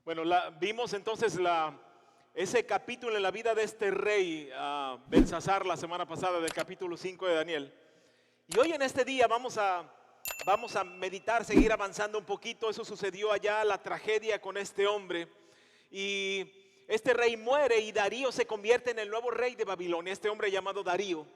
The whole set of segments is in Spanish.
Bueno, vimos entonces ese capítulo en la vida de este rey Belsasar la semana pasada del capítulo 5 de Daniel. Y hoy en este día vamos a meditar, seguir avanzando un poquito. Eso sucedió allá, la tragedia con este hombre. Y este rey muere y Darío se convierte en el nuevo rey de Babilonia, este hombre llamado Darío.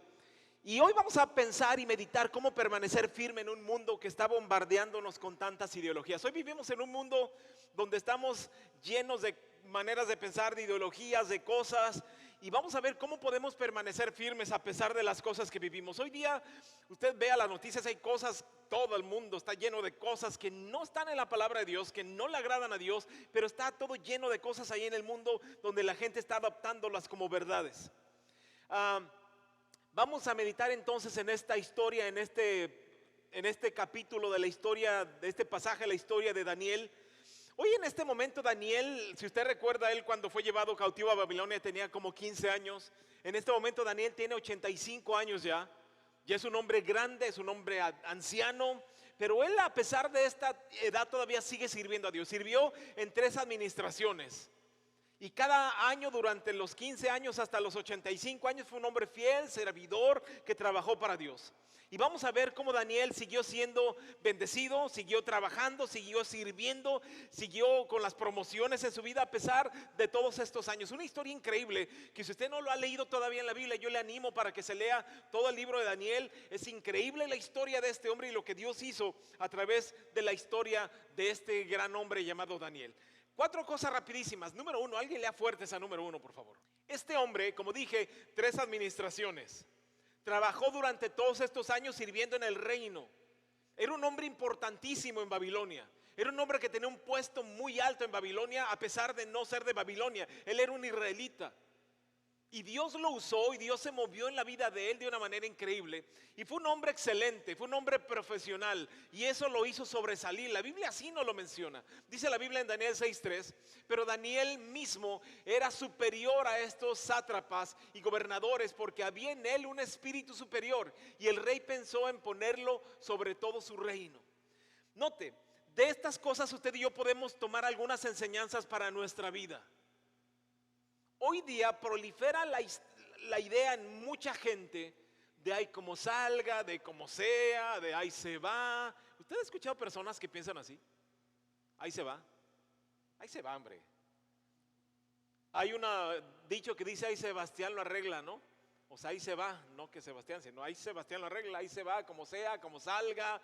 Y hoy vamos a pensar y meditar cómo permanecer firme en un mundo que está bombardeándonos con tantas ideologías. Hoy vivimos en un mundo donde estamos llenos de maneras de pensar, de ideologías, de cosas. Y vamos a ver cómo podemos permanecer firmes a pesar de las cosas que vivimos. Hoy día, usted vea las noticias, hay cosas, todo el mundo está lleno de cosas que no están en la palabra de Dios, que no le agradan a Dios, pero está todo lleno de cosas ahí en el mundo donde la gente está adoptándolas como verdades. Vamos a meditar entonces en esta historia, en este capítulo de la historia, de este pasaje de la historia de Daniel. Hoy en este momento Daniel, si usted recuerda, él cuando fue llevado cautivo a Babilonia tenía como 15 años. En este momento Daniel tiene 85 años ya es un hombre grande, es un hombre anciano. Pero él, a pesar de esta edad, todavía sigue sirviendo a Dios. Sirvió en 3 administraciones. Y cada año, durante los 15 años hasta los 85 años, fue un hombre fiel, servidor, que trabajó para Dios. Y vamos a ver cómo Daniel siguió siendo bendecido, siguió trabajando, siguió sirviendo, siguió con las promociones en su vida a pesar de todos estos años. Una historia increíble que, si usted no lo ha leído todavía en la Biblia, yo le animo para que se lea todo el libro de Daniel. Es increíble la historia de este hombre y lo que Dios hizo a través de la historia de este gran hombre llamado Daniel. 4 cosas rapidísimas. Número 1, alguien lea fuerte esa número 1, por favor. Este hombre, como dije, 3 administraciones. Trabajó durante todos estos años sirviendo en el reino. Era un hombre importantísimo en Babilonia. Era un hombre que tenía un puesto muy alto en Babilonia a pesar de no ser de Babilonia. Él era un israelita. Y Dios lo usó y Dios se movió en la vida de él de una manera increíble. Y fue un hombre excelente, fue un hombre profesional. Y eso lo hizo sobresalir. La Biblia así no lo menciona. Dice la Biblia en Daniel 6:3. Pero Daniel mismo era superior a estos sátrapas y gobernadores, porque había en él un espíritu superior. Y el rey pensó en ponerlo sobre todo su reino. Note, de estas cosas usted y yo podemos tomar algunas enseñanzas para nuestra vida. Hoy día prolifera la idea en mucha gente de ahí como salga, de como sea, de ahí se va. ¿Usted ha escuchado personas que piensan así? Ahí se va, hombre. Hay un dicho que dice ahí Sebastián lo arregla, ¿no? O sea, ahí se va, no que Sebastián, sino ahí Sebastián lo arregla, ahí se va, como sea, como salga.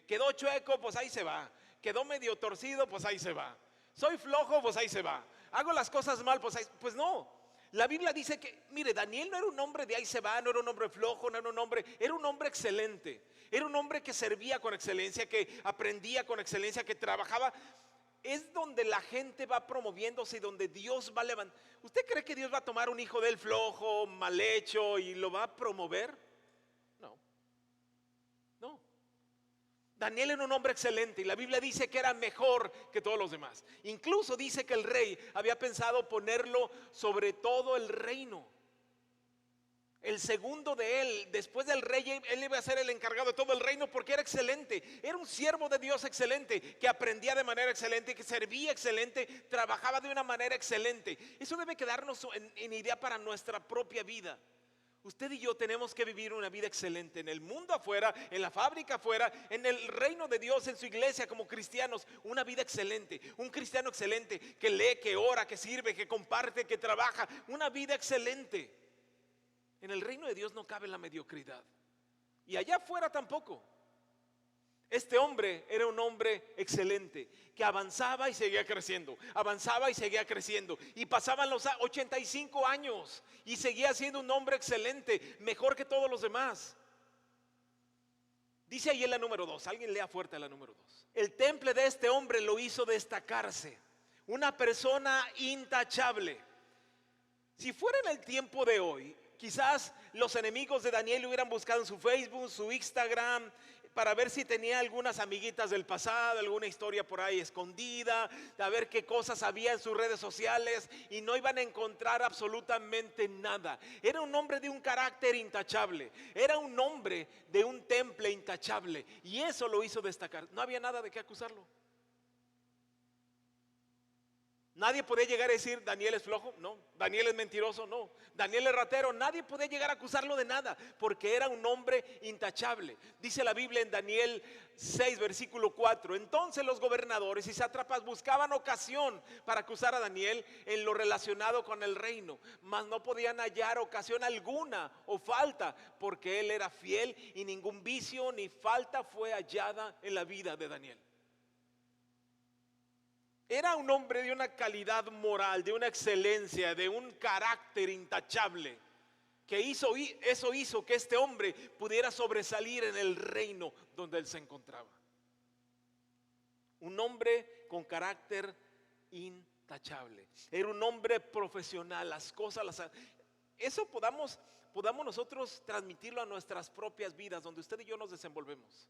Quedó chueco, pues ahí se va. Quedó medio torcido, pues ahí se va. Soy flojo, pues ahí se va. Hago las cosas mal, pues no. La Biblia dice que, mire, Daniel no era un hombre de ahí se va, no era un hombre flojo, no era un hombre, era un hombre excelente. Era un hombre que servía con excelencia, que aprendía con excelencia, que trabajaba. Es donde la gente va promoviéndose y donde Dios va levantando. ¿Usted cree que Dios va a tomar un hijo de él flojo, mal hecho y lo va a promover? No. Daniel era un hombre excelente y la Biblia dice que era mejor que todos los demás. Incluso dice que el rey había pensado ponerlo sobre todo el reino. El segundo de él, después del rey, él iba a ser el encargado de todo el reino porque era excelente. Era un siervo de Dios excelente, que aprendía de manera excelente, que servía excelente, trabajaba de una manera excelente. Eso debe quedarnos en idea para nuestra propia vida. Usted y yo tenemos que vivir una vida excelente en el mundo afuera, en la fábrica afuera, en el reino de Dios, en su iglesia como cristianos. Una vida excelente, un cristiano excelente que lee, que ora, que sirve, que comparte, que trabaja. Una vida excelente. En el reino de Dios no cabe la mediocridad. Y allá afuera tampoco. Este hombre era un hombre excelente, que avanzaba y seguía creciendo, avanzaba y seguía creciendo. Y pasaban los 85 años y seguía siendo un hombre excelente, mejor que todos los demás. Dice ahí en la número 2, alguien lea fuerte la número 2. El temple de este hombre lo hizo destacarse, una persona intachable. Si fuera en el tiempo de hoy, quizás los enemigos de Daniel hubieran buscado en su Facebook, su Instagram, para ver si tenía algunas amiguitas del pasado, alguna historia por ahí escondida, a ver qué cosas había en sus redes sociales, y no iban a encontrar absolutamente nada. Era un hombre de un carácter intachable, era un hombre de un temple intachable, y eso lo hizo destacar. No había nada de qué acusarlo. Nadie podía llegar a decir, Daniel es flojo, no. Daniel es mentiroso, no. Daniel es ratero, nadie podía llegar a acusarlo de nada, porque era un hombre intachable. Dice la Biblia en Daniel 6, versículo 4. Entonces los gobernadores y sátrapas buscaban ocasión para acusar a Daniel en lo relacionado con el reino, mas no podían hallar ocasión alguna o falta, porque él era fiel y ningún vicio ni falta fue hallada en la vida de Daniel. Era un hombre de una calidad moral, de una excelencia, de un carácter intachable, que eso hizo que este hombre pudiera sobresalir en el reino donde él se encontraba. Un hombre con carácter intachable. Era un hombre profesional, eso podamos nosotros transmitirlo a nuestras propias vidas, donde usted y yo nos desenvolvemos.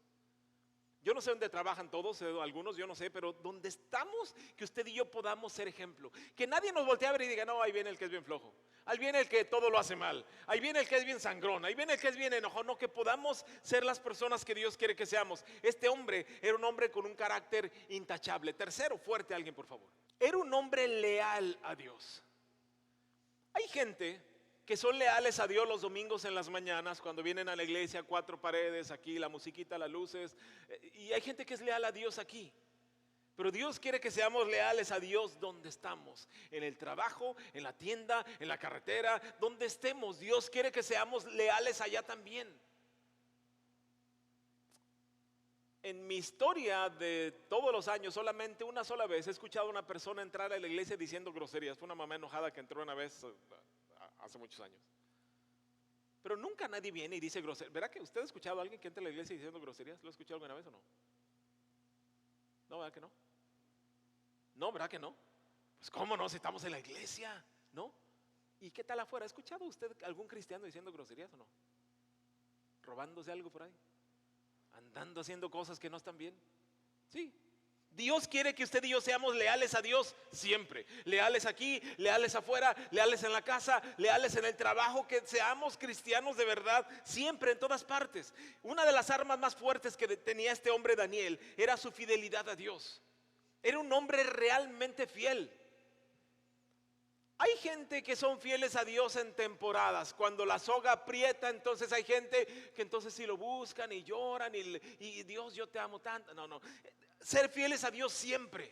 Yo no sé dónde trabajan todos, algunos yo no sé, pero donde estamos, que usted y yo podamos ser ejemplo. Que nadie nos voltee a ver y diga, no, ahí viene el que es bien flojo, ahí viene el que todo lo hace mal, ahí viene el que es bien sangrón, ahí viene el que es bien enojón. No, que podamos ser las personas que Dios quiere que seamos. Este hombre era un hombre con un carácter intachable. Tercero, fuerte alguien por favor. Era un hombre leal a Dios. Hay gente que son leales a Dios los domingos en las mañanas, cuando vienen a la iglesia, cuatro paredes, aquí la musiquita, las luces, y hay gente que es leal a Dios aquí. Pero Dios quiere que seamos leales a Dios donde estamos, en el trabajo, en la tienda, en la carretera, donde estemos. Dios quiere que seamos leales allá también. En mi historia de todos los años, solamente una sola vez he escuchado a una persona entrar a la iglesia diciendo groserías. Fue una mamá enojada que entró una vez hace muchos años. Pero nunca nadie viene y dice groserías. ¿Verá que usted ha escuchado a alguien que entra a la iglesia diciendo groserías? ¿Lo ha escuchado alguna vez o no? No, ¿verdad que no? No, ¿verdad que no? Pues cómo no, si estamos en la iglesia, ¿no? ¿Y qué tal afuera? ¿Ha escuchado usted algún cristiano diciendo groserías o no? ¿Robándose algo por ahí? ¿Andando haciendo cosas que no están bien? Sí. Dios quiere que usted y yo seamos leales a Dios siempre. Leales aquí, leales afuera, leales en la casa, leales en el trabajo. Que seamos cristianos de verdad siempre, en todas partes. Una de las armas más fuertes que tenía este hombre Daniel era su fidelidad a Dios. Era un hombre realmente fiel. Hay gente que son fieles a Dios en temporadas. Cuando la soga aprieta, entonces hay gente que entonces sí lo buscan y lloran y Dios, yo te amo tanto. No. Ser fieles a Dios siempre.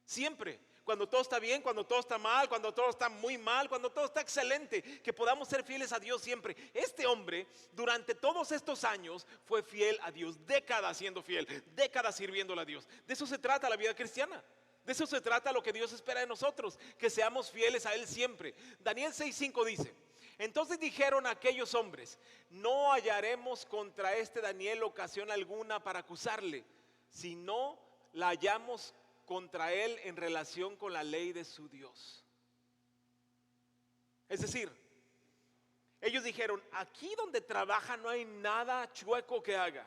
Siempre. Cuando todo está bien, cuando todo está mal, cuando todo está muy mal, cuando todo está excelente. Que podamos ser fieles a Dios siempre. Este hombre durante todos estos años fue fiel a Dios. Décadas siendo fiel. Décadas sirviéndole a Dios. De eso se trata la vida cristiana. De eso se trata lo que Dios espera de nosotros, que seamos fieles a Él siempre. Daniel 6:5 dice: entonces dijeron aquellos hombres, no hallaremos contra este Daniel ocasión alguna para acusarle, si no la hallamos contra él en relación con la ley de su Dios. Es decir, ellos dijeron, aquí donde trabaja no hay nada chueco que haga.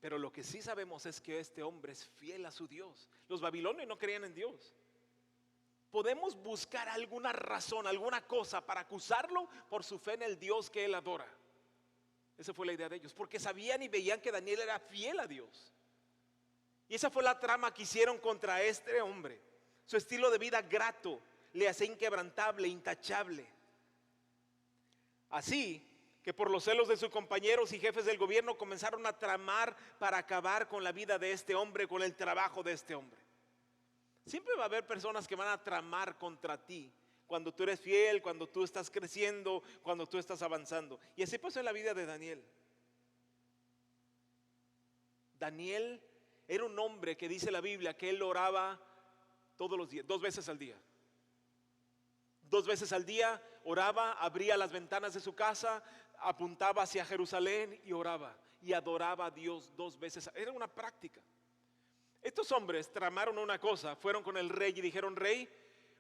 Pero lo que sí sabemos es que este hombre es fiel a su Dios. Los babilonios no creían en Dios. Podemos buscar alguna razón, alguna cosa para acusarlo por su fe en el Dios que él adora. Esa fue la idea de ellos, porque sabían y veían que Daniel era fiel a Dios. Y esa fue la trama que hicieron contra este hombre. Su estilo de vida grato le hacía inquebrantable, intachable. Así que por los celos de sus compañeros y jefes del gobierno comenzaron a tramar para acabar con la vida de este hombre, con el trabajo de este hombre. Siempre va a haber personas que van a tramar contra ti cuando tú eres fiel, cuando tú estás creciendo, cuando tú estás avanzando. Y así pasó en la vida de Daniel. Daniel era un hombre que dice la Biblia que él oraba todos los días, 2 veces al día. 2 veces al día oraba, abría las ventanas de su casa, apuntaba hacia Jerusalén y oraba y adoraba a Dios 2 veces. Era una práctica. Estos hombres tramaron una cosa, fueron con el rey y dijeron: rey,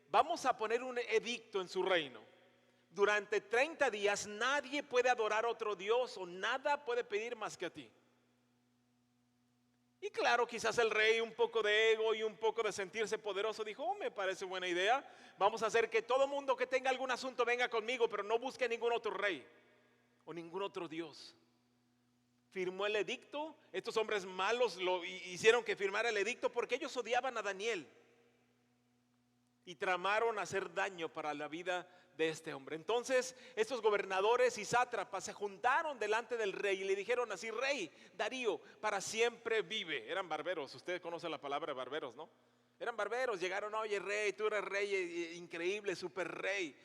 vamos a poner un edicto en su reino. Durante 30 días nadie puede adorar a otro Dios o nada puede pedir más que a ti. Y claro, quizás el rey, un poco de ego y un poco de sentirse poderoso, dijo: oh, me parece buena idea. Vamos a hacer que todo mundo que tenga algún asunto venga conmigo, pero no busque ningún otro rey o ningún otro Dios. Firmó el edicto. Estos hombres malos lo hicieron que firmara el edicto porque ellos odiaban a Daniel. y tramaron hacer daño para la vida de este hombre. Entonces estos gobernadores y sátrapas se juntaron delante del rey y le dijeron así: rey Darío, para siempre vive. Eran barberos, ustedes conocen la palabra barberos, ¿no? Eran barberos, llegaron: oye rey, tú eres rey increíble, super rey.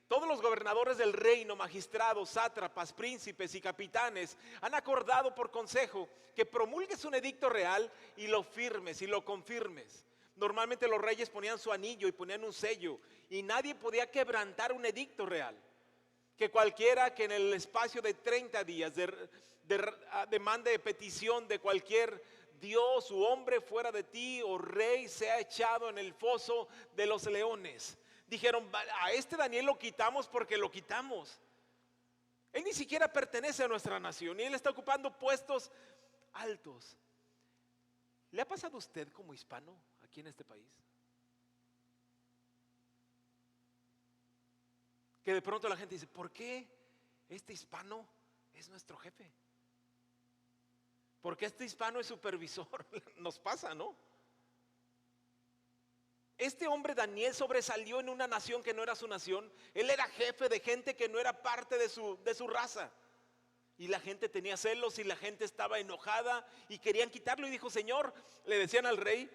Todos los gobernadores del reino, magistrados, sátrapas, príncipes y capitanes han acordado por consejo que promulgues un edicto real y lo firmes y lo confirmes. Normalmente los reyes ponían su anillo y ponían un sello y nadie podía quebrantar un edicto real. Que cualquiera que en el espacio de 30 días demande de petición de cualquier dios u hombre fuera de ti o rey sea echado en el foso de los leones. Dijeron: a este Daniel lo quitamos porque lo quitamos. Él ni siquiera pertenece a nuestra nación y él está ocupando puestos altos. ¿Le ha pasado a usted como hispano aquí en este país? Que de pronto la gente dice: ¿por qué este hispano es nuestro jefe? ¿Por qué este hispano es supervisor? Nos pasa, ¿no? Este hombre Daniel sobresalió en una nación que no era su nación. Él era jefe de gente que no era parte de su raza. Y la gente tenía celos y la gente estaba enojada y querían quitarlo. Y dijo: Señor, le decían al rey,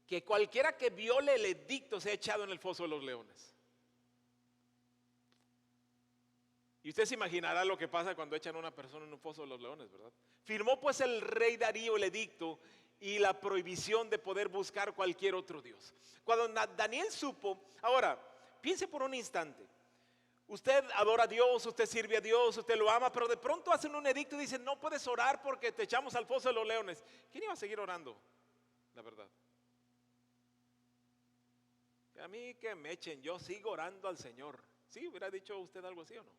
que cualquiera que viole el edicto sea echado en el foso de los leones. Y usted se imaginará lo que pasa cuando echan a una persona en un foso de los leones, ¿verdad? Firmó pues el rey Darío el edicto y la prohibición de poder buscar cualquier otro dios. Cuando Daniel supo, ahora, piense por un instante. Usted adora a Dios, usted sirve a Dios, usted lo ama, pero de pronto hacen un edicto y dicen: no puedes orar porque te echamos al foso de los leones. ¿Quién iba a seguir orando? La verdad. A mí que me echen, yo sigo orando al Señor. ¿Sí? ¿Hubiera dicho usted algo así o no?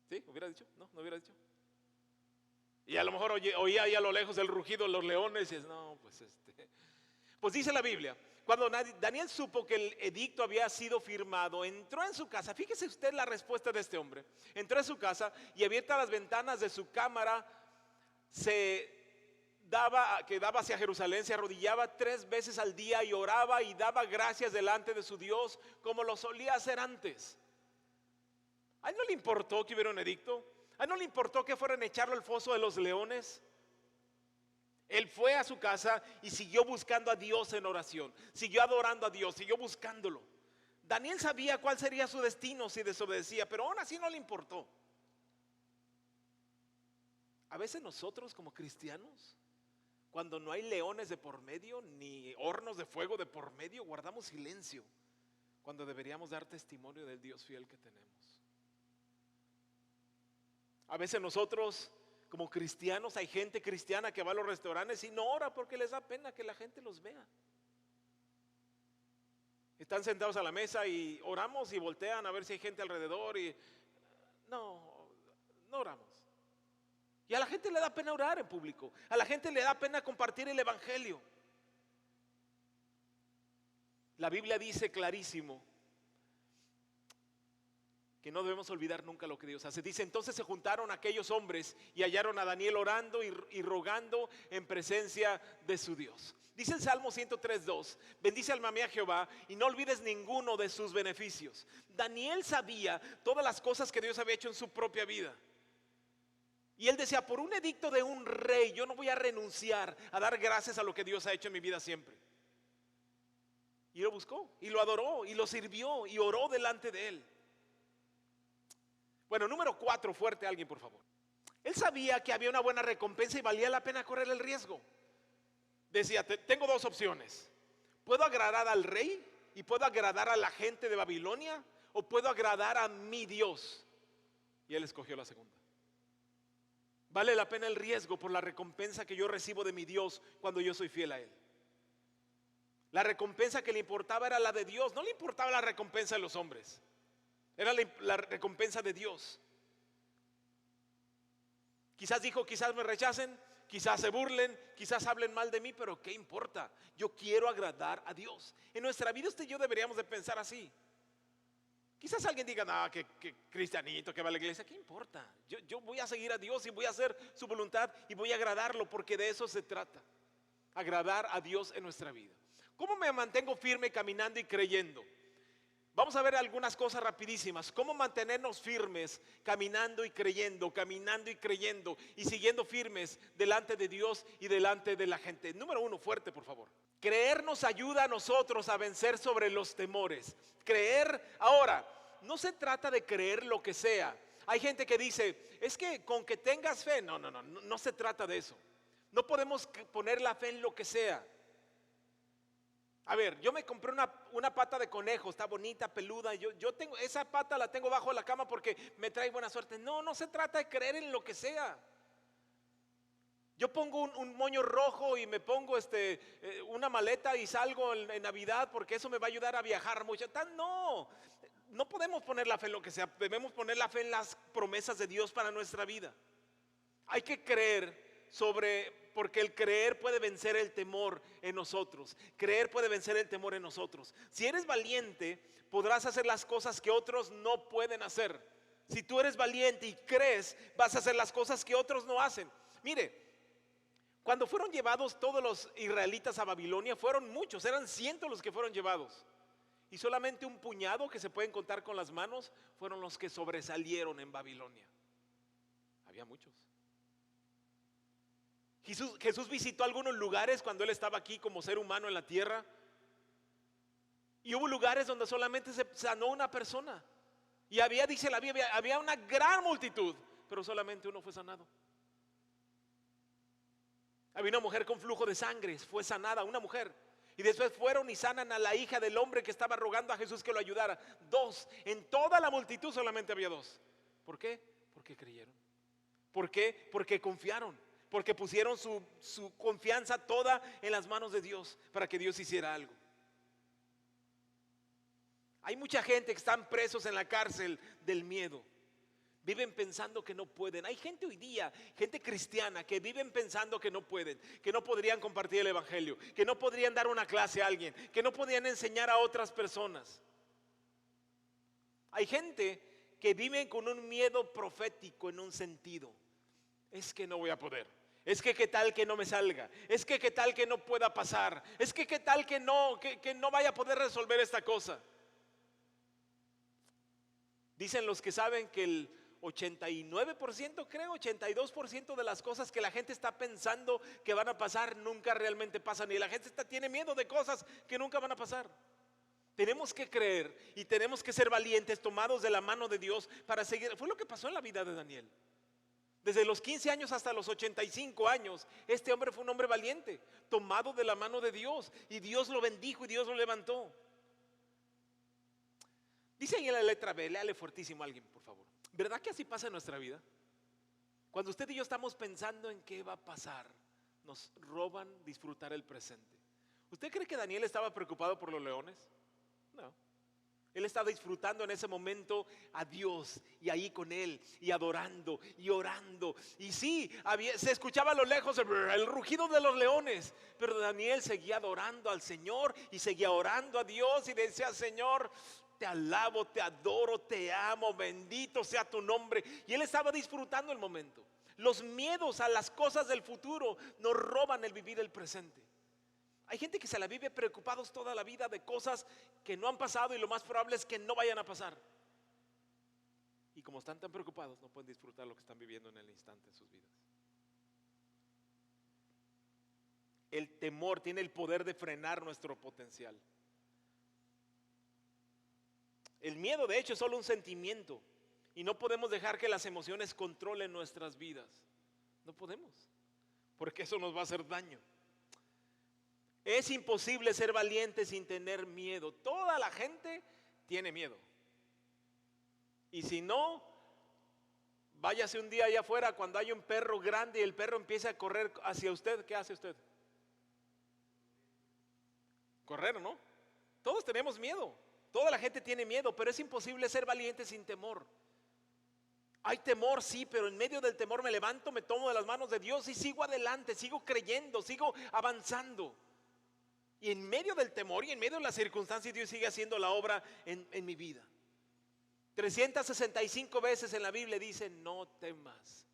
¿Sí? ¿Hubiera dicho? No, no hubiera dicho. Y a lo mejor oía ahí a lo lejos el rugido de los leones y es: no, pues Pues dice la Biblia, cuando Daniel supo que el edicto había sido firmado, entró en su casa. Fíjese usted la respuesta de este hombre. Entró en su casa y abiertas las ventanas de su cámara, que daba hacia Jerusalén, se arrodillaba 3 veces al día y oraba y daba gracias delante de su Dios como lo solía hacer antes. ¿A él no le importó que hubiera un edicto? ¿A él no le importó que fueran a echarlo al foso de los leones? Él fue a su casa y siguió buscando a Dios en oración, siguió adorando a Dios, siguió buscándolo. Daniel sabía cuál sería su destino si desobedecía, pero aún así no le importó. A veces nosotros como cristianos, cuando no hay leones de por medio, ni hornos de fuego de por medio, guardamos silencio, cuando deberíamos dar testimonio del Dios fiel que tenemos. A veces nosotros como cristianos, hay gente cristiana que va a los restaurantes y no ora porque les da pena que la gente los vea. Están sentados a la mesa y oramos y voltean a ver si hay gente alrededor y no oramos. Y a la gente le da pena orar en público, a la gente le da pena compartir el evangelio. La Biblia dice clarísimo que no debemos olvidar nunca lo que Dios hace. Dice: entonces se juntaron aquellos hombres y hallaron a Daniel orando y rogando en presencia de su Dios. Dice el Salmo 103:2: bendice alma mía a Jehová y no olvides ninguno de sus beneficios. Daniel sabía todas las cosas que Dios había hecho en su propia vida. Y él decía: por un edicto de un rey, yo no voy a renunciar a dar gracias a lo que Dios ha hecho en mi vida siempre. Y lo buscó, y lo adoró, y lo sirvió, y oró delante de él. Bueno, número 4, fuerte alguien por favor. Él sabía que había una buena recompensa y valía la pena correr el riesgo. Decía: tengo 2 opciones. Puedo agradar al rey y puedo agradar a la gente de Babilonia, o puedo agradar a mi Dios. Y él escogió la segunda. Vale la pena el riesgo por la recompensa que yo recibo de mi Dios cuando yo soy fiel a Él. La recompensa que le importaba era la de Dios, no le importaba la recompensa de los hombres. Era la recompensa de Dios. Quizás dijo: quizás me rechacen, quizás se burlen, quizás hablen mal de mí, pero ¿qué importa? Yo quiero agradar a Dios. En nuestra vida usted y yo deberíamos de pensar así. Quizás alguien diga, no, que cristianito, que va a la iglesia, ¿qué importa? Yo voy a seguir a Dios y voy a hacer su voluntad y voy a agradarlo, porque de eso se trata, agradar a Dios en nuestra vida. ¿Cómo me mantengo firme caminando y creyendo? Vamos a ver algunas cosas rapidísimas. ¿Cómo mantenernos firmes caminando y creyendo y siguiendo firmes delante de Dios y delante de la gente? Número uno, fuerte por favor. Creer nos ayuda a nosotros a vencer sobre los temores. Creer, ahora, no se trata de creer lo que sea. Hay gente que dice, es que con que tengas fe, no se trata de eso. No podemos poner la fe en lo que sea. A ver, yo me compré una pata de conejo, está bonita, peluda. Yo tengo esa pata, la tengo bajo la cama porque me trae buena suerte. No se trata de creer en lo que sea. Yo pongo un moño rojo y me pongo una maleta y salgo en Navidad porque eso me va a ayudar a viajar mucho. No podemos poner la fe en lo que sea. Debemos poner la fe en las promesas de Dios para nuestra vida. Hay que creer porque el creer puede vencer el temor en nosotros. Creer puede vencer el temor en nosotros. Si eres valiente, podrás hacer las cosas que otros no pueden hacer. Si tú eres valiente y crees, vas a hacer las cosas que otros no hacen. Mire, cuando fueron llevados todos los israelitas a Babilonia, fueron muchos, eran cientos los que fueron llevados. Y solamente un puñado, que se pueden contar con las manos, fueron los que sobresalieron en Babilonia. Había muchos. Jesús visitó algunos lugares cuando Él estaba aquí como ser humano en la tierra. Y hubo lugares donde solamente se sanó una persona. Y dice la Biblia, había una gran multitud, pero solamente uno fue sanado. Había una mujer con flujo de sangre, fue sanada, una mujer. Y después fueron y sanan a la hija del hombre que estaba rogando a Jesús que lo ayudara. 2, en toda la multitud solamente había 2. ¿Por qué? Porque creyeron. ¿Por qué? Porque confiaron. Porque pusieron su confianza toda en las manos de Dios para que Dios hiciera algo. Hay mucha gente que están presos en la cárcel del miedo. Viven pensando que no pueden. Hay gente hoy día, gente cristiana, que viven pensando que no pueden, que no podrían compartir el evangelio, que no podrían dar una clase a alguien, que no podrían enseñar a otras personas. Hay gente que vive con un miedo profético en un sentido. Es que no voy a poder. Es que qué tal que no me salga. Es que qué tal que no pueda pasar. Es que qué tal que no vaya a poder resolver esta cosa. Dicen los que saben que el 89%, creo, 82% de las cosas que la gente está pensando que van a pasar nunca realmente pasan. Y la gente tiene miedo de cosas que nunca van a pasar. Tenemos que creer y tenemos que ser valientes, tomados de la mano de Dios para seguir. Fue lo que pasó en la vida de Daniel. Desde los 15 años hasta los 85 años, este hombre fue un hombre valiente, tomado de la mano de Dios. Y Dios lo bendijo y Dios lo levantó. Dice ahí en la letra B, léale fuertísimo a alguien, por favor. ¿Verdad que así pasa en nuestra vida? Cuando usted y yo estamos pensando en qué va a pasar, nos roban disfrutar el presente. ¿Usted cree que Daniel estaba preocupado por los leones? No. Él estaba disfrutando en ese momento a Dios y ahí con Él y adorando y orando. Y sí, se escuchaba a lo lejos el rugido de los leones, pero Daniel seguía adorando al Señor y seguía orando a Dios y decía: Señor, te alabo, te adoro, te amo, bendito sea tu nombre. Y él estaba disfrutando el momento. Los miedos a las cosas del futuro nos roban el vivir el presente. Hay gente que se la vive preocupados toda la vida de cosas que no han pasado y lo más probable es que no vayan a pasar. Y como están tan preocupados, no pueden disfrutar lo que están viviendo en el instante en sus vidas. El temor tiene el poder de frenar nuestro potencial. El miedo, de hecho, es solo un sentimiento y no podemos dejar que las emociones controlen nuestras vidas. No podemos, porque eso nos va a hacer daño. Es imposible ser valiente sin tener miedo. Toda la gente tiene miedo. Y si no, váyase un día allá afuera cuando hay un perro grande y el perro empieza a correr hacia usted. ¿Qué hace usted? Correr, ¿no? Todos tenemos miedo. Toda la gente tiene miedo, pero es imposible ser valiente sin temor. Hay temor, sí, pero en medio del temor me levanto, me tomo de las manos de Dios y sigo adelante, sigo creyendo, sigo avanzando. Y en medio del temor y en medio de las circunstancias, Dios sigue haciendo la obra en mi vida. 365 veces en la Biblia dice: no temas.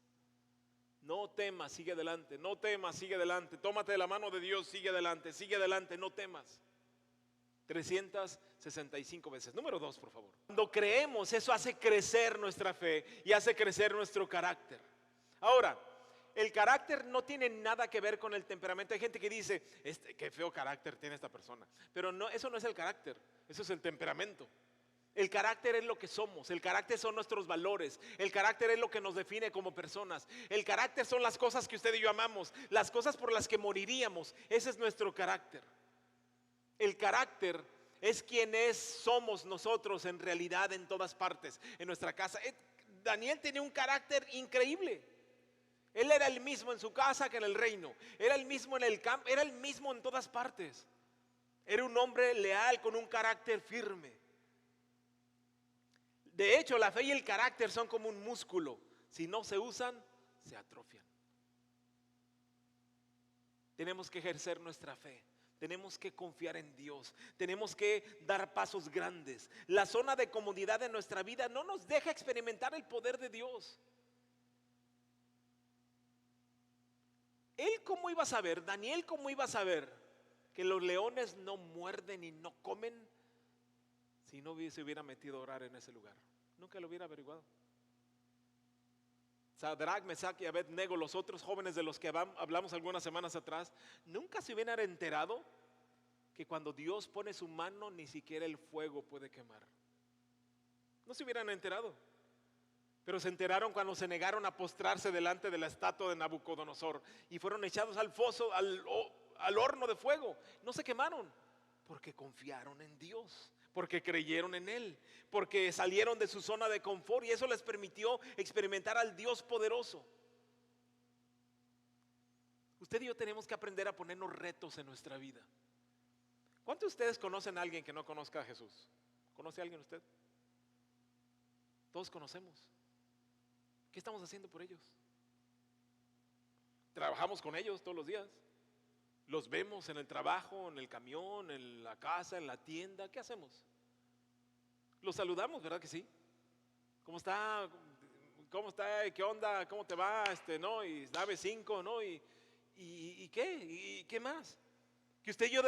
No temas, sigue adelante. No temas, sigue adelante. Tómate de la mano de Dios, sigue adelante, no temas. 365 veces. Número 2, por favor. Cuando creemos, eso hace crecer nuestra fe y hace crecer nuestro carácter. Ahora, el carácter no tiene nada que ver con el temperamento. Hay gente que dice: qué feo carácter tiene esta persona. Pero no, eso no es el carácter, eso es el temperamento. El carácter es lo que somos, el carácter son nuestros valores, el carácter es lo que nos define como personas, el carácter son las cosas que usted y yo amamos, las cosas por las que moriríamos. Ese es nuestro carácter. El carácter es quienes somos nosotros en realidad en todas partes, en nuestra casa. Daniel tenía un carácter increíble. Él era el mismo en su casa que en el reino, era el mismo en el campo, era el mismo en todas partes. Era un hombre leal con un carácter firme. De hecho, la fe y el carácter son como un músculo. Si no se usan, se atrofian. Tenemos que ejercer nuestra fe. Tenemos que confiar en Dios. Tenemos que dar pasos grandes. La zona de comodidad de nuestra vida no nos deja experimentar el poder de Dios. Él, ¿cómo iba a saber? Daniel, ¿cómo iba a saber que los leones no muerden y no comen si no se hubiera metido a orar en ese lugar? Nunca lo hubiera averiguado. Sadrach, Mesach y Abednego, los otros jóvenes de los que hablamos algunas semanas atrás, nunca se hubieran enterado que cuando Dios pone su mano ni siquiera el fuego puede quemar. No se hubieran enterado. Pero se enteraron cuando se negaron a postrarse delante de la estatua de Nabucodonosor y fueron echados al foso, al horno de fuego. No se quemaron porque confiaron en Dios, porque creyeron en Él, porque salieron de su zona de confort y eso les permitió experimentar al Dios poderoso. Usted y yo tenemos que aprender a ponernos retos en nuestra vida. ¿Cuántos de ustedes conocen a alguien que no conozca a Jesús? ¿Conoce a alguien usted? Todos conocemos. ¿Qué estamos haciendo por ellos? Trabajamos con ellos todos los días. Los vemos en el trabajo, en el camión, en la casa, en la tienda. ¿Qué hacemos? Los saludamos, ¿verdad que sí? ¿Cómo está? ¿Cómo está? ¿Qué onda? ¿Cómo te va? ¿No? Y nave 5, ¿no? ¿Y qué? ¿Y qué más? Que usted y yo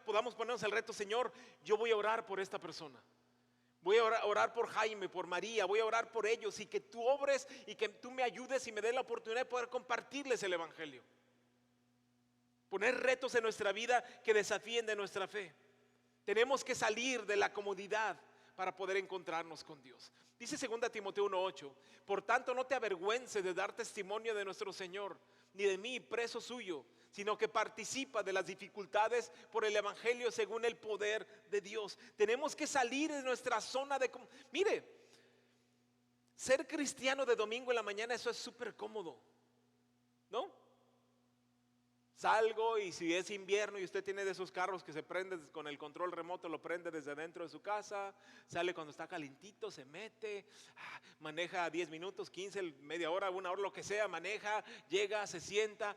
podamos ponernos el reto: Señor, yo voy a orar por esta persona. Voy a orar por Jaime, por María, voy a orar por ellos y que tú obres y que tú me ayudes y me des la oportunidad de poder compartirles el evangelio. Poner retos en nuestra vida que desafíen de nuestra fe. Tenemos que salir de la comodidad para poder encontrarnos con Dios. Dice 2 Timoteo 1:8: por tanto no te avergüences de dar testimonio de nuestro Señor, ni de mí, preso suyo, sino que participa de las dificultades por el evangelio según el poder de Dios. Tenemos que salir de nuestra zona de... Mire, ser cristiano de domingo en la mañana, eso es súper cómodo, ¿no? Salgo y si es invierno y usted tiene de esos carros que se prende con el control remoto, lo prende desde dentro de su casa, sale cuando está calentito, se mete, maneja 10 minutos, 15, media hora, una hora, lo que sea, maneja, llega, se sienta,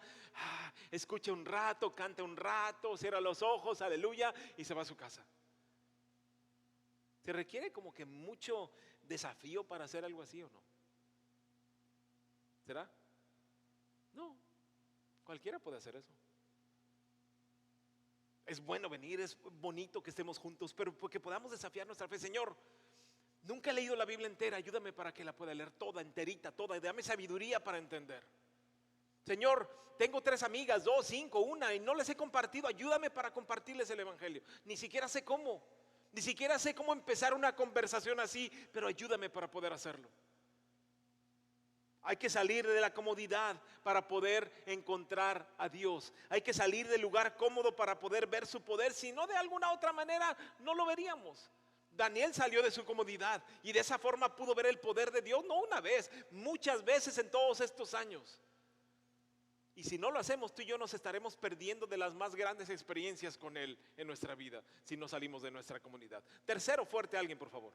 escucha un rato, canta un rato, cierra los ojos, aleluya, y se va a su casa. ¿Se requiere como que mucho desafío para hacer algo así o no? ¿Será? No. Cualquiera puede hacer eso. Es bueno venir, es bonito que estemos juntos, pero porque podamos desafiar nuestra fe. Señor, nunca he leído la Biblia entera, ayúdame para que la pueda leer toda, enterita, toda, y dame sabiduría para entender. Señor, tengo 3 amigas, 2, 5, 1 y no les he compartido, ayúdame para compartirles el evangelio. Ni siquiera sé cómo empezar una conversación así, pero ayúdame para poder hacerlo. Hay que salir de la comodidad para poder encontrar a Dios. Hay que salir del lugar cómodo para poder ver su poder. Si no, de alguna otra manera no lo veríamos. Daniel salió de su comodidad y de esa forma pudo ver el poder de Dios, no una vez, muchas veces en todos estos años. Y si no lo hacemos, tú y yo nos estaremos perdiendo de las más grandes experiencias con Él en nuestra vida, si no salimos de nuestra comunidad. Tercero, fuerte alguien, por favor.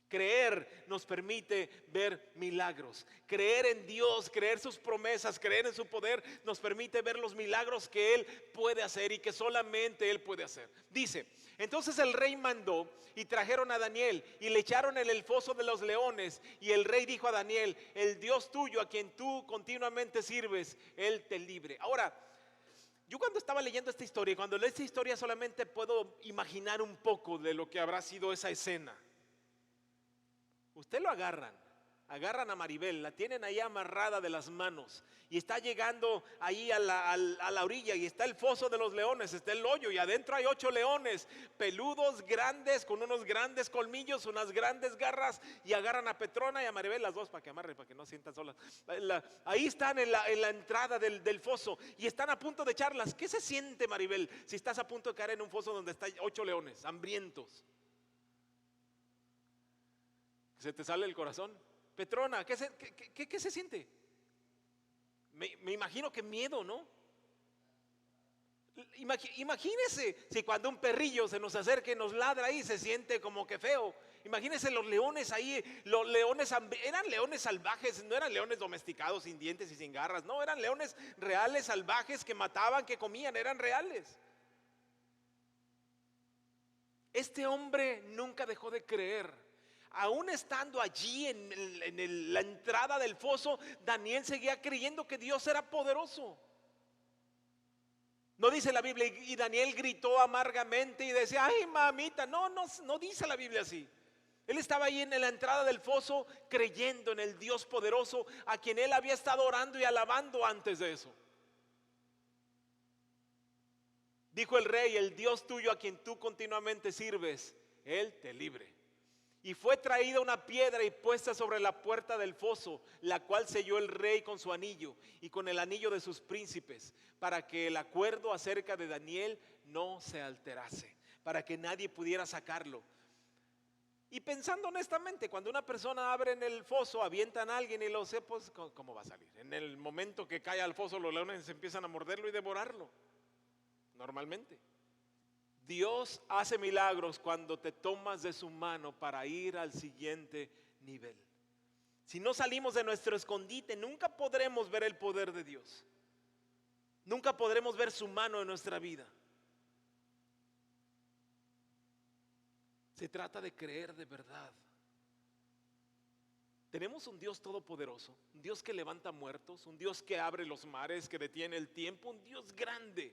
Creer nos permite ver milagros. Creer en Dios, creer sus promesas, creer en su poder nos permite ver los milagros que Él puede hacer y que solamente Él puede hacer. Dice, entonces el rey mandó y trajeron a Daniel y le echaron en el foso de los leones. Y el rey dijo a Daniel, el Dios tuyo a quien tú continuamente sirves, Él te libre. Ahora, yo cuando estaba leyendo esta historia, y cuando leo esta historia solamente puedo imaginar un poco de lo que habrá sido esa escena. Usted lo agarran a Maribel, la tienen ahí amarrada de las manos y está llegando ahí a la orilla y está el foso de los leones, está el hoyo y adentro hay 8 leones, peludos, grandes, con unos grandes colmillos, unas grandes garras, y agarran a Petrona y a Maribel, las dos, para que amarren, para que no sientan solas. Ahí están en la entrada del foso y están a punto de echarlas. ¿Qué se siente, Maribel, si estás a punto de caer en un foso donde están 8 leones hambrientos? ¿Se te sale el corazón? Petrona, ¿qué se siente? Me imagino que miedo, ¿no? Imagínese si cuando un perrillo se nos acerca y nos ladra ahí, se siente como que feo. Imagínese los leones ahí, los leones eran leones salvajes, no eran leones domesticados sin dientes y sin garras, no, eran leones reales, salvajes, que mataban, que comían, eran reales. Este hombre nunca dejó de creer. Aún estando allí en la entrada del foso, Daniel seguía creyendo que Dios era poderoso. No dice la Biblia, y Daniel gritó amargamente y decía, ay mamita, no dice la Biblia así. Él estaba ahí en la entrada del foso creyendo en el Dios poderoso a quien él había estado orando y alabando antes de eso. Dijo el rey, el Dios tuyo a quien tú continuamente sirves, Él te libre. Y fue traída una piedra y puesta sobre la puerta del foso, la cual selló el rey con su anillo y con el anillo de sus príncipes, para que el acuerdo acerca de Daniel no se alterase, para que nadie pudiera sacarlo. Y pensando honestamente, cuando una persona abre en el foso, avientan a alguien y lo sé, pues ¿cómo va a salir? En el momento que cae al foso, los leones empiezan a morderlo y devorarlo, normalmente. Dios hace milagros cuando te tomas de su mano para ir al siguiente nivel. Si no salimos de nuestro escondite, nunca podremos ver el poder de Dios. Nunca podremos ver su mano en nuestra vida. Se trata de creer de verdad. Tenemos un Dios todopoderoso, un Dios que levanta muertos, un Dios que abre los mares, que detiene el tiempo, un Dios grande.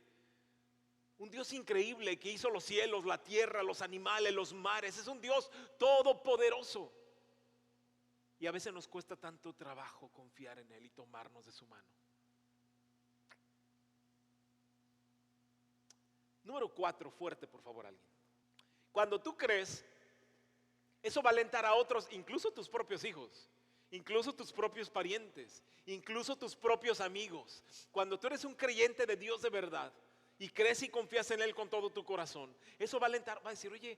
Un Dios increíble que hizo los cielos, la tierra, los animales, los mares. Es un Dios todopoderoso. Y a veces nos cuesta tanto trabajo confiar en Él y tomarnos de su mano. Número 4, fuerte por favor alguien. Cuando tú crees, eso va a alentar a otros, incluso tus propios hijos, incluso tus propios parientes, incluso tus propios amigos. Cuando tú eres un creyente de Dios de verdad, y crees y confías en Él con todo tu corazón, eso va a alentar, va a decir, oye,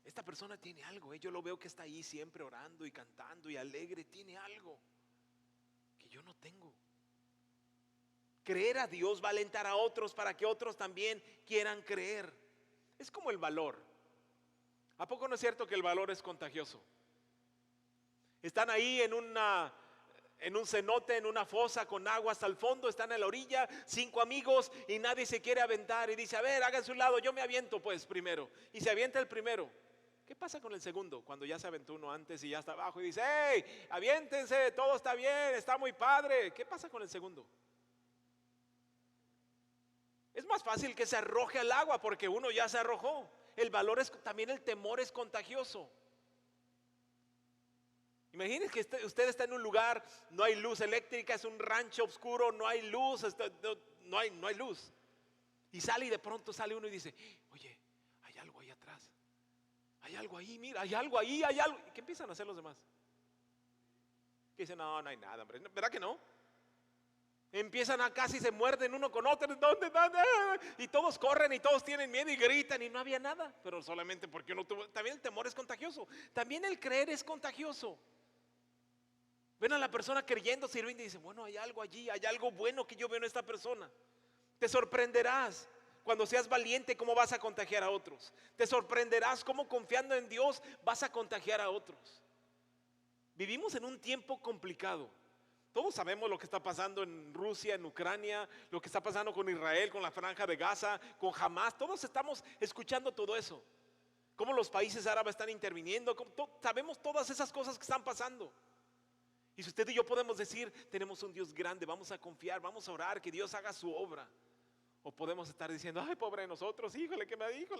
esta persona tiene algo, yo lo veo que está ahí siempre orando y cantando y alegre, tiene algo que yo no tengo. Creer a Dios va a alentar a otros para que otros también quieran creer. Es como el valor. ¿A poco no es cierto que el valor es contagioso? Están ahí en un cenote, en una fosa con agua hasta el fondo, están en la orilla, 5 amigos y nadie se quiere aventar y dice, a ver, háganse un lado, yo me aviento pues primero. Y se avienta el primero. ¿Qué pasa con el segundo? Cuando ya se aventó uno antes y ya está abajo y dice, hey, aviéntense, todo está bien, está muy padre. ¿Qué pasa con el segundo? Es más fácil que se arroje al agua porque uno ya se arrojó. El valor es, también el temor es contagioso. Imagínense que usted está en un lugar, no hay luz eléctrica, es un rancho oscuro, no hay luz, no hay luz. Y sale y de pronto sale uno y dice, oye, hay algo ahí atrás, hay algo ahí, mira, hay algo ahí, hay algo. ¿Y qué empiezan a hacer los demás? Que dicen, no hay nada, hombre, ¿verdad que no? Empiezan a casi se muerden uno con otro, ¿dónde? Y todos corren y todos tienen miedo y gritan y no había nada, pero solamente porque uno tuvo. También el temor es contagioso, también el creer es contagioso. Ven a la persona creyendo, sirviendo y dice, bueno, hay algo allí, hay algo bueno que yo veo en esta persona. Te sorprenderás. Cuando seas valiente, ¿cómo vas a contagiar a otros? Te sorprenderás cómo confiando en Dios vas a contagiar a otros. Vivimos en un tiempo complicado. Todos sabemos lo que está pasando en Rusia, en Ucrania, lo que está pasando con Israel, con la franja de Gaza, con Hamas. Todos estamos escuchando todo eso. Cómo los países árabes están interviniendo. Sabemos todas esas cosas que están pasando. Y si usted y yo podemos decir, tenemos un Dios grande, vamos a confiar, vamos a orar, que Dios haga su obra. O podemos estar diciendo, ay, pobre de nosotros, híjole,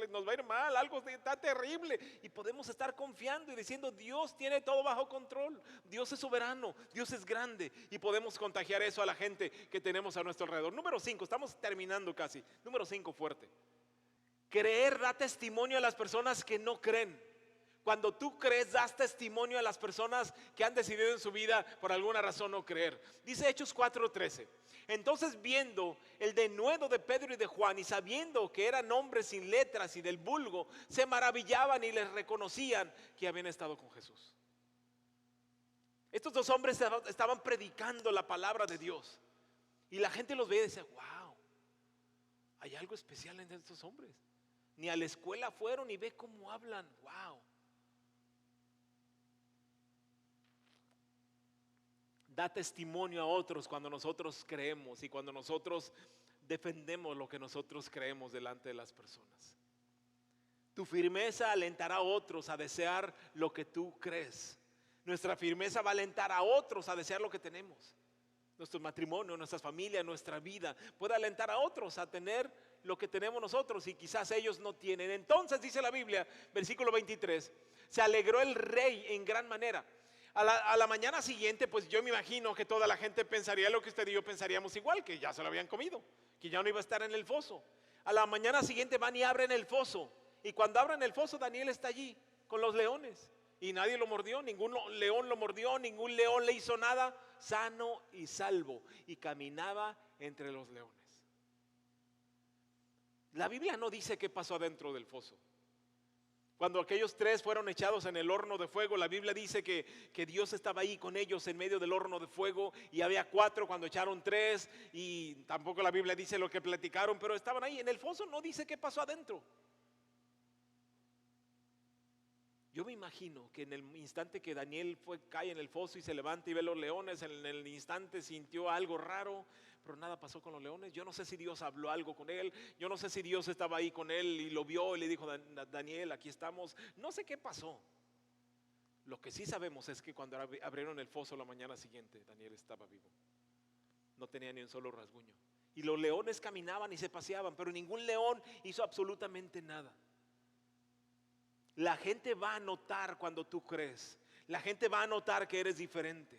nos va a ir mal, algo está terrible. Y podemos estar confiando y diciendo, Dios tiene todo bajo control. Dios es soberano, Dios es grande. Y podemos contagiar eso a la gente que tenemos a nuestro alrededor. Número 5, estamos terminando casi. Número 5, fuerte. Creer da testimonio a las personas que no creen. Cuando tú crees, das testimonio a las personas que han decidido en su vida por alguna razón no creer. Dice Hechos 4:13. Entonces, viendo el denuedo de Pedro y de Juan y sabiendo que eran hombres sin letras y del vulgo, se maravillaban y les reconocían que habían estado con Jesús. Estos dos hombres estaban predicando la palabra de Dios y la gente los veía y decía, wow, hay algo especial en estos hombres. Ni a la escuela fueron y ve cómo hablan, wow. Da testimonio a otros cuando nosotros creemos y cuando nosotros defendemos lo que nosotros creemos delante de las personas. Tu firmeza alentará a otros a desear lo que tú crees. Nuestra firmeza va a alentar a otros a desear lo que tenemos. Nuestro matrimonio, nuestras familias, nuestra vida puede alentar a otros a tener lo que tenemos nosotros y quizás ellos no tienen. Entonces dice la Biblia, versículo 23, se alegró el rey en gran manera. A la mañana siguiente, pues yo me imagino que toda la gente pensaría lo que usted y yo pensaríamos igual, que ya se lo habían comido, que ya no iba a estar en el foso. A la mañana siguiente van y abren el foso. Y cuando abren el foso, Daniel está allí con los leones. Y nadie lo mordió, ningún león lo mordió, ningún león le hizo nada, sano y salvo. Y caminaba entre los leones. La Biblia no dice qué pasó adentro del foso. Cuando aquellos tres fueron echados en el horno de fuego, la Biblia dice que Dios estaba ahí con ellos en medio del horno de fuego y había 4 cuando echaron 3 y tampoco la Biblia dice lo que platicaron, pero estaban ahí en el foso, no dice qué pasó adentro. Yo me imagino que en el instante que Daniel cae en el foso y se levanta y ve los leones, en el instante sintió algo raro, pero nada pasó con los leones. Yo no sé si Dios habló algo con él, yo no sé si Dios estaba ahí con él y lo vio y le dijo, Daniel, aquí estamos. No sé qué pasó. Lo que sí sabemos es que cuando abrieron el foso la mañana siguiente, Daniel estaba vivo. No tenía ni un solo rasguño. Y los leones caminaban y se paseaban, pero ningún león hizo absolutamente nada. La gente va a notar cuando tú crees. La gente va a notar que eres diferente.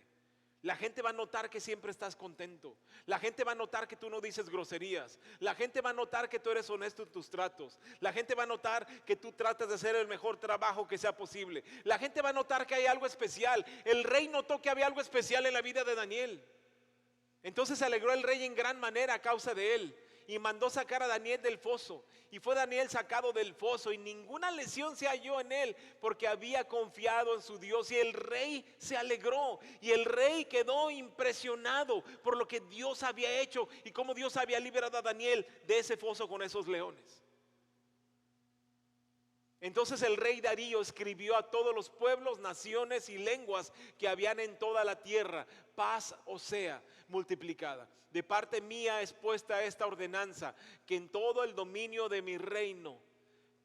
La gente va a notar que siempre estás contento. La gente va a notar que tú no dices groserías. La gente va a notar que tú eres honesto en tus tratos. La gente va a notar que tú tratas de hacer el mejor trabajo que sea posible. La gente va a notar que hay algo especial. El rey notó que había algo especial en la vida de Daniel. Entonces se alegró el rey en gran manera a causa de él y mandó sacar a Daniel del foso. Y fue Daniel sacado del foso y ninguna lesión se halló en él porque había confiado en su Dios. Y el rey se alegró y el rey quedó impresionado por lo que Dios había hecho y cómo Dios había liberado a Daniel de ese foso con esos leones. Entonces el rey Darío escribió a todos los pueblos, naciones y lenguas que habían en toda la tierra: paz os sea multiplicada. De parte mía es puesta esta ordenanza, que en todo el dominio de mi reino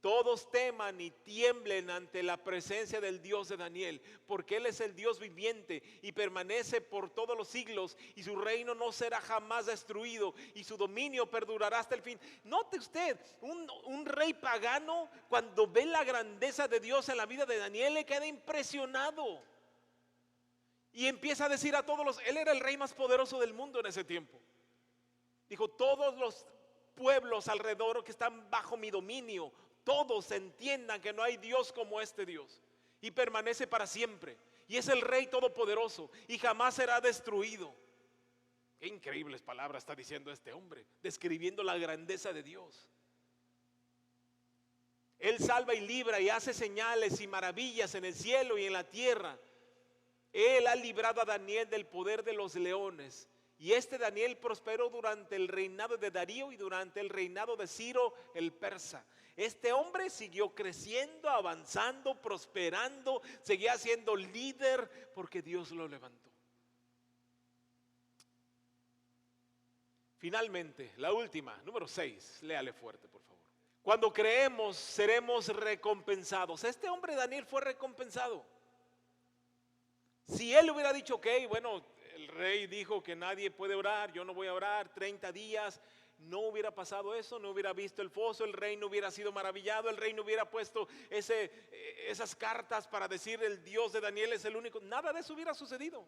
todos teman y tiemblen ante la presencia del Dios de Daniel, porque Él es el Dios viviente y permanece por todos los siglos, y su reino no será jamás destruido, y su dominio perdurará hasta el fin. Note usted, un rey pagano, cuando ve la grandeza de Dios en la vida de Daniel, le queda impresionado. Y empieza a decir a todos él era el rey más poderoso del mundo en ese tiempo. Dijo, todos los pueblos alrededor que están bajo mi dominio, todos entiendan que no hay Dios como este Dios, y permanece para siempre, y es el Rey todopoderoso y jamás será destruido. Qué increíbles palabras está diciendo este hombre, describiendo la grandeza de Dios. Él salva y libra y hace señales y maravillas en el cielo y en la tierra. Él ha librado a Daniel del poder de los leones Y este Daniel prosperó durante el reinado de Darío y durante el reinado de Ciro el persa. Este hombre siguió creciendo, avanzando, prosperando, seguía siendo líder porque Dios lo levantó. Finalmente, la última, número 6, léale fuerte por favor. Cuando creemos, seremos recompensados. Este hombre Daniel fue recompensado. Si él hubiera dicho, ok, bueno, el rey dijo que nadie puede orar, yo no voy a orar, 30 días, no hubiera pasado eso, no hubiera visto el foso, el rey no hubiera sido maravillado, el rey no hubiera puesto esas cartas para decir el Dios de Daniel es el único, nada de eso hubiera sucedido.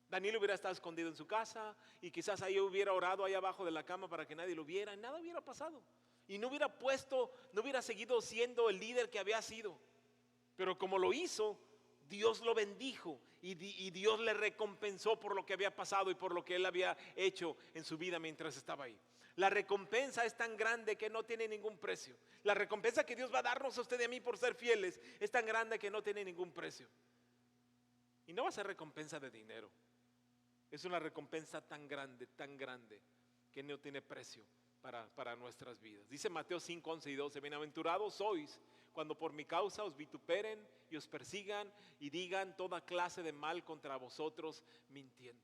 Daniel hubiera estado escondido en su casa y quizás ahí hubiera orado ahí abajo de la cama para que nadie lo viera y nada hubiera pasado. Y no hubiera seguido siendo el líder que había sido. Pero como lo hizo, Dios lo bendijo y Dios le recompensó por lo que había pasado y por lo que él había hecho en su vida mientras estaba ahí. La recompensa es tan grande que no tiene ningún precio. La recompensa que Dios va a darnos a usted y a mí por ser fieles es tan grande que no tiene ningún precio. Y no va a ser recompensa de dinero. Es una recompensa tan grande que no tiene precio para nuestras vidas. Dice Mateo 5, 11 y 12, bienaventurados sois cuando por mi causa os vituperen y os persigan y digan toda clase de mal contra vosotros mintiendo.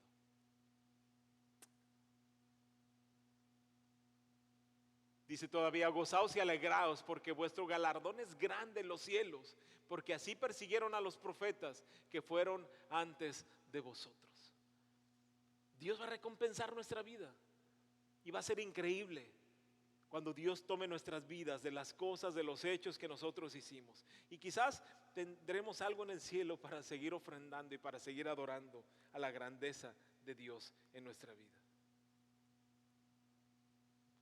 Dice todavía, gozaos y alegraos porque vuestro galardón es grande en los cielos, porque así persiguieron a los profetas que fueron antes de vosotros. Dios va a recompensar nuestra vida y va a ser increíble cuando Dios tome nuestras vidas de las cosas, de los hechos que nosotros hicimos. Y quizás tendremos algo en el cielo para seguir ofrendando y para seguir adorando a la grandeza de Dios en nuestra vida.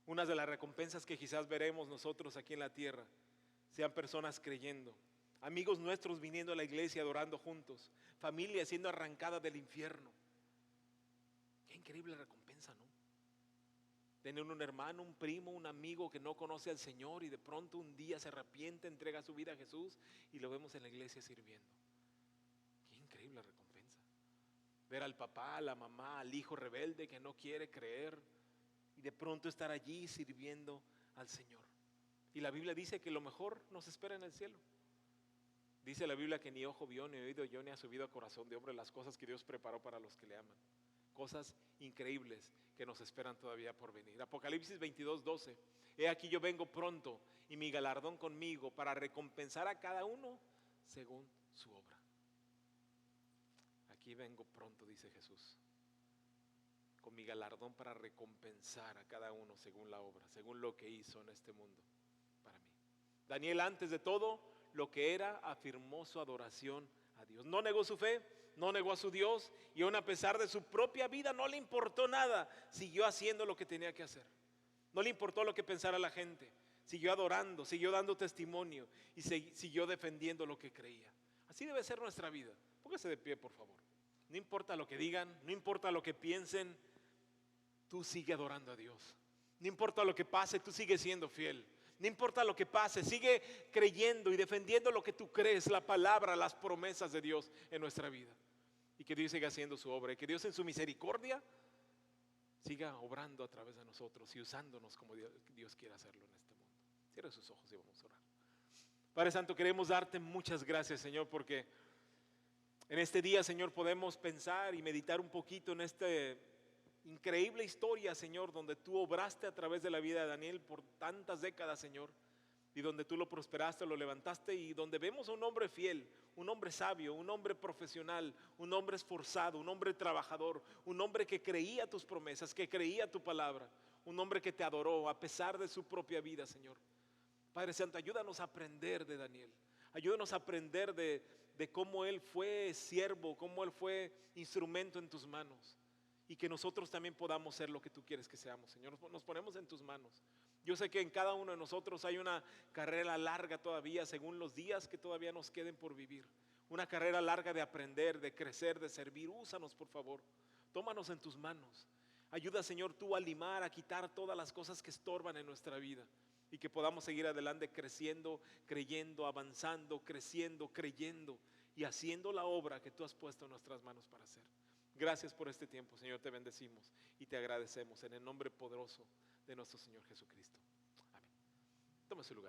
Una de las recompensas que quizás veremos nosotros aquí en la tierra sean personas creyendo, amigos nuestros viniendo a la iglesia adorando juntos, familia siendo arrancada del infierno. Qué increíble recompensa, ¿no? Tener un hermano, un primo, un amigo que no conoce al Señor y de pronto un día se arrepiente, entrega su vida a Jesús y lo vemos en la iglesia sirviendo. Qué increíble recompensa. Ver al papá, a la mamá, al hijo rebelde que no quiere creer y de pronto estar allí sirviendo al Señor. Y la Biblia dice que lo mejor nos espera en el cielo. Dice la Biblia que ni ojo vio, ni oído oyó, ni ha subido a corazón de hombre las cosas que Dios preparó para los que le aman. Cosas increíbles que nos esperan todavía por venir. Apocalipsis 22, 12. He aquí yo vengo pronto y mi galardón conmigo para recompensar a cada uno según su obra. Aquí vengo pronto, dice Jesús, con mi galardón para recompensar a cada uno según la obra, según lo que hizo en este mundo para mí. Daniel, antes de todo lo que era, afirmó su adoración a Dios. No negó su fe, no negó a su Dios y aún a pesar de su propia vida no le importó nada, siguió haciendo lo que tenía que hacer. No le importó lo que pensara la gente, siguió adorando, siguió dando testimonio y siguió defendiendo lo que creía. Así debe ser nuestra vida. Póngase de pie, por favor. No importa lo que digan, no importa lo que piensen, tú sigue adorando a Dios. No importa lo que pase, tú sigues siendo fiel. No importa lo que pase, sigue creyendo y defendiendo lo que tú crees, la palabra, las promesas de Dios en nuestra vida. Y que Dios siga haciendo su obra y que Dios en su misericordia siga obrando a través de nosotros y usándonos como Dios quiere hacerlo en este mundo. Cierra sus ojos y vamos a orar. Padre Santo, queremos darte muchas gracias, Señor, porque en este día, Señor, podemos pensar y meditar un poquito en esta increíble historia, Señor, donde tú obraste a través de la vida de Daniel por tantas décadas, Señor, y donde tú lo prosperaste, lo levantaste y donde vemos a un hombre fiel, un hombre sabio, un hombre profesional, un hombre esforzado, un hombre trabajador, un hombre que creía tus promesas, que creía tu palabra, un hombre que te adoró a pesar de su propia vida, Señor. Padre Santo, ayúdanos a aprender de Daniel, ayúdanos a aprender de cómo él fue siervo, cómo él fue instrumento en tus manos. Y que nosotros también podamos ser lo que tú quieres que seamos, Señor. Nos ponemos en tus manos. Yo sé que en cada uno de nosotros hay una carrera larga todavía, según los días que todavía nos queden por vivir. Una carrera larga de aprender, de crecer, de servir. Úsanos, por favor. Tómanos en tus manos. Ayuda, Señor, tú a limar, a quitar todas las cosas que estorban en nuestra vida. Y que podamos seguir adelante creciendo, creyendo, avanzando, creciendo, creyendo y haciendo la obra que tú has puesto en nuestras manos para hacer. Gracias por este tiempo, Señor, te bendecimos y te agradecemos en el nombre poderoso de nuestro Señor Jesucristo. Amén. Toma su lugar.